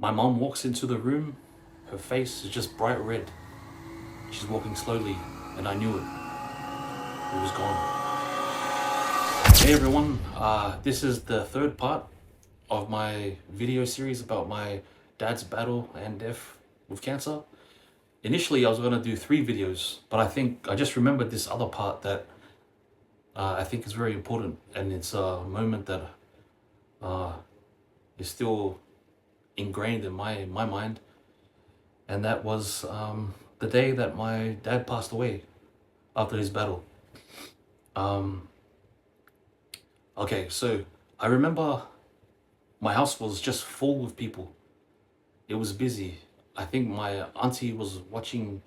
My mom walks into the room. Her face is just bright red. She's walking slowly, and I knew it. It was gone. Hey everyone, this is the third part of my video series about my dad's battle and death with cancer. Initially, I was gonna do 3 videos, but I just remembered this other part that I think is very important, and it's a moment that uh, is still ingrained in my mind, and that was the day that my dad passed away after his battle. Um, okay, so I remember my house was just full with people. It was busy. I think my auntie was watching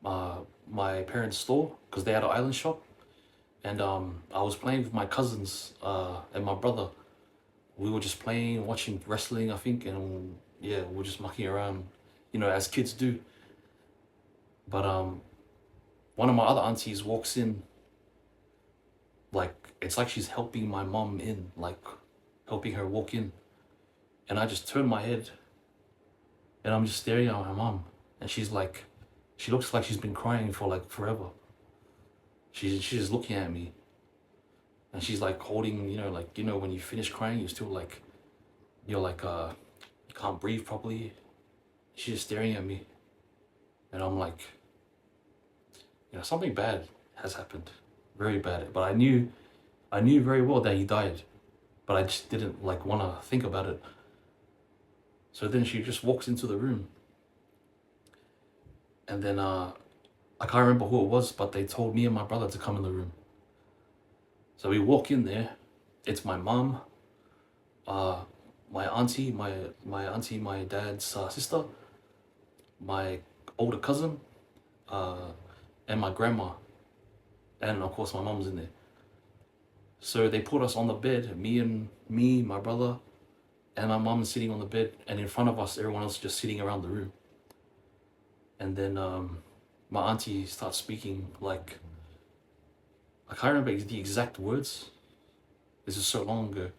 my parents' store because they had an island shop, and I was playing with my cousins and my brother. We were just playing, watching wrestling, I think, and yeah, we were just mucking around, as kids do. But one of my other aunties walks in, like it's like she's helping my mom in, like helping her walk in, and I just turn my head, and I'm just staring at my mom, and she looks like she's been crying for like forever. She's just looking at me, and she's like holding, when you finish crying, you're still like, you're like you can't breathe properly. She's just staring at me, and I'm like, something bad has happened, very bad. But I knew very well that he died, but I just didn't like want to think about it. So then she just walks into the room, and then I can't remember who it was, but they told me and my brother to come in the room. So we walk in there. It's my mom, my auntie, my dad's sister, my older cousin, and my grandma, and of course my mom's in there. So they put us on the bed, my brother, and my mom sitting on the bed, and in front of us, everyone else just sitting around the room. And then my auntie starts speaking, like, I can't remember the exact words. This is so long ago,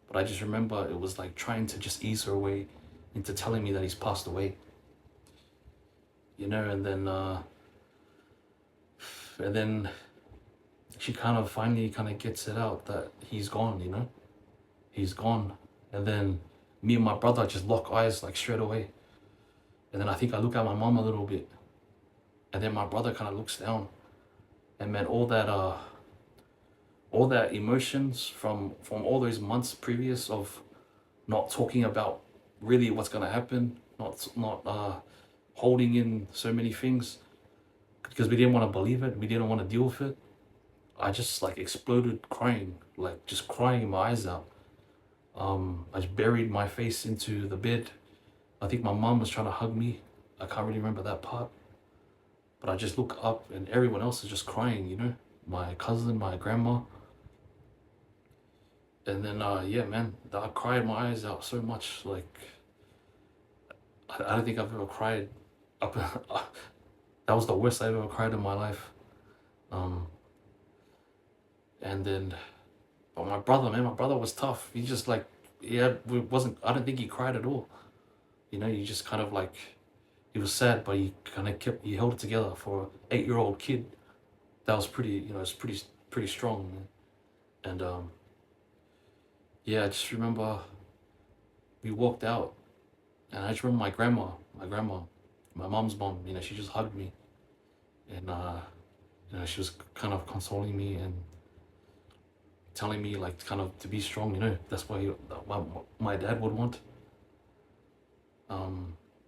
but I just remember it was like trying to just ease her way into telling me that he's passed away. And then she finally gets it out that he's gone. He's gone. And then me and my brother just lock eyes like straight away. And then I think I look at my mom a little bit, and then my brother kind of looks down, and man, all that emotions from all those months previous of not talking about really what's gonna happen, not holding in so many things because we didn't want to believe it, we didn't want to deal with it. I just like exploded crying, like just crying my eyes out. I just buried my face into the bed. I think my mom was trying to hug me. I can't really remember that part. But I just look up and everyone else is just crying, My cousin, my grandma. And then, yeah, man, I cried my eyes out so much. Like, I don't think I've ever cried up. That was the worst I've ever cried in my life. And then, but my brother, man, my brother was tough. He just like, yeah, I don't think he cried at all. He just kind of like, he was sad, but he held it together for an 8-year-old kid. That was pretty, it's pretty strong, man. And yeah, I just remember we walked out, and I just remember my mom's mom, she just hugged me, and she was kind of consoling me and telling me like kind of to be strong, that's what my dad would want.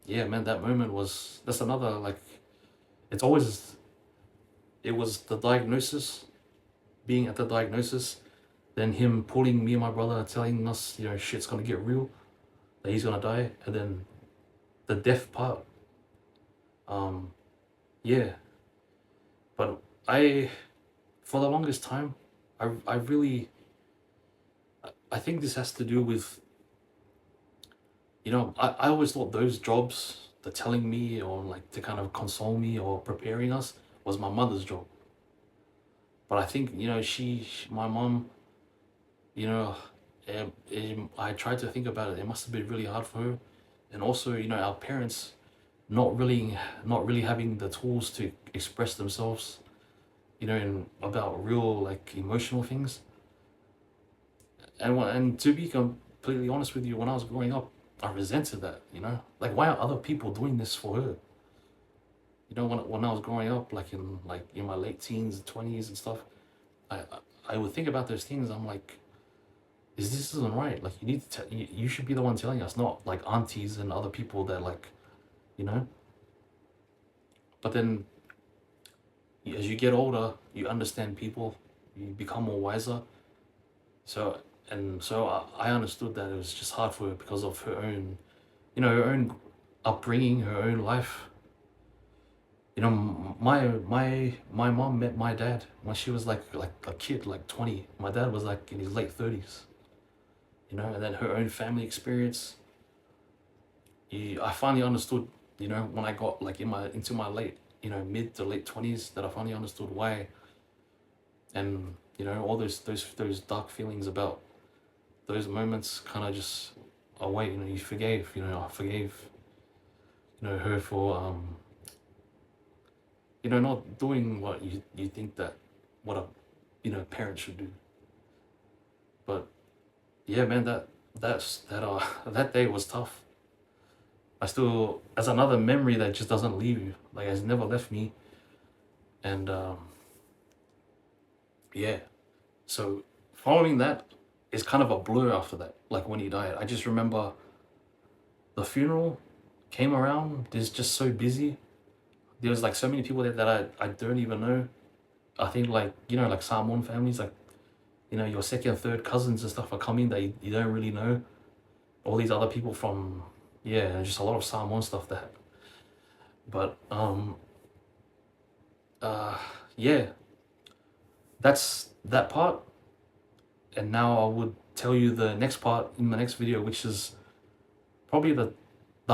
Yeah, man, that moment that's another, like, it was the diagnosis, being at the diagnosis, then him pulling me and my brother, telling us, shit's gonna get real, that he's gonna die, and then the death part. Yeah, but for the longest time, I really, I think this has to do with, I always thought those jobs, the telling me or like to kind of console me or preparing us, was my mother's job. But I think, my mom, I tried to think about it. It must have been really hard for her and also, you know, our parents not really having the tools to express themselves, you know, in about real like emotional things. And to be completely honest with you, when I was growing up, I resented that, you know, like why are other people doing this for her? You know, when I was growing up, like in my late teens and 20s and stuff, I I would think about those things. I'm like, this isn't right. Like you should be the one telling us, not like aunties and other people that like, you know. But then as you get older, you understand people, you become more wiser. So I understood that it was just hard for her because of her own, you know, her own upbringing, her own life. You know, my mom met my dad when she was like a kid, like 20. My dad was like in his late 30s. You know, and then her own family experience. I finally understood. You know, when I got like into my late, you know, mid to late 20s, that I finally understood why. And you know, all those dark feelings about those moments kind of just away. You know, you forgave. You know, I forgave. You know, her for you know, not doing what you think that what a, you know, parent should do. But yeah, man, that day was tough. I still, as another memory that just doesn't leave you, like has never left me. And yeah, so following that is kind of a blur after that. Like when he died, I just remember the funeral came around. There's just so busy. There was like so many people there that I don't even know. I think like, you know, like Samoan families, like, you know, your second, third cousins and stuff are coming that you don't really know. All these other people from, yeah, just a lot of Samoan stuff that. But uh yeah, that's that part. And now I would tell you the next part in my next video, which is probably the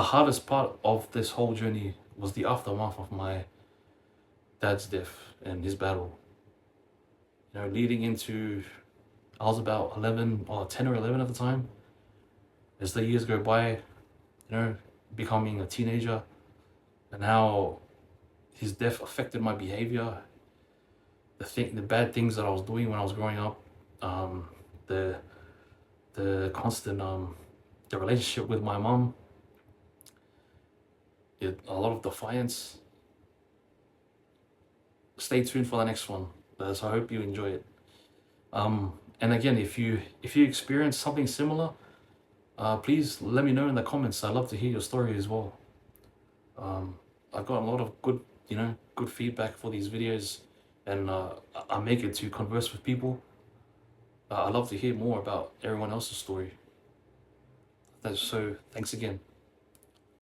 hardest part of this whole journey, was the aftermath of my dad's death and his battle. You know, leading into, I was about 11 or 10 or 11 at the time. As the years go by, you know, becoming a teenager, and how his death affected my behavior, the bad things that I was doing when I was growing up, um, the constant the relationship with my mom, a lot of defiance. Stay tuned for the next one. So I hope you enjoy it. And again, if you experience something similar, please let me know in the comments. I'd love to hear your story as well. I've got a lot of good, you know, good feedback for these videos, and I make it to converse with people. I'd love to hear more about everyone else's story. So thanks again.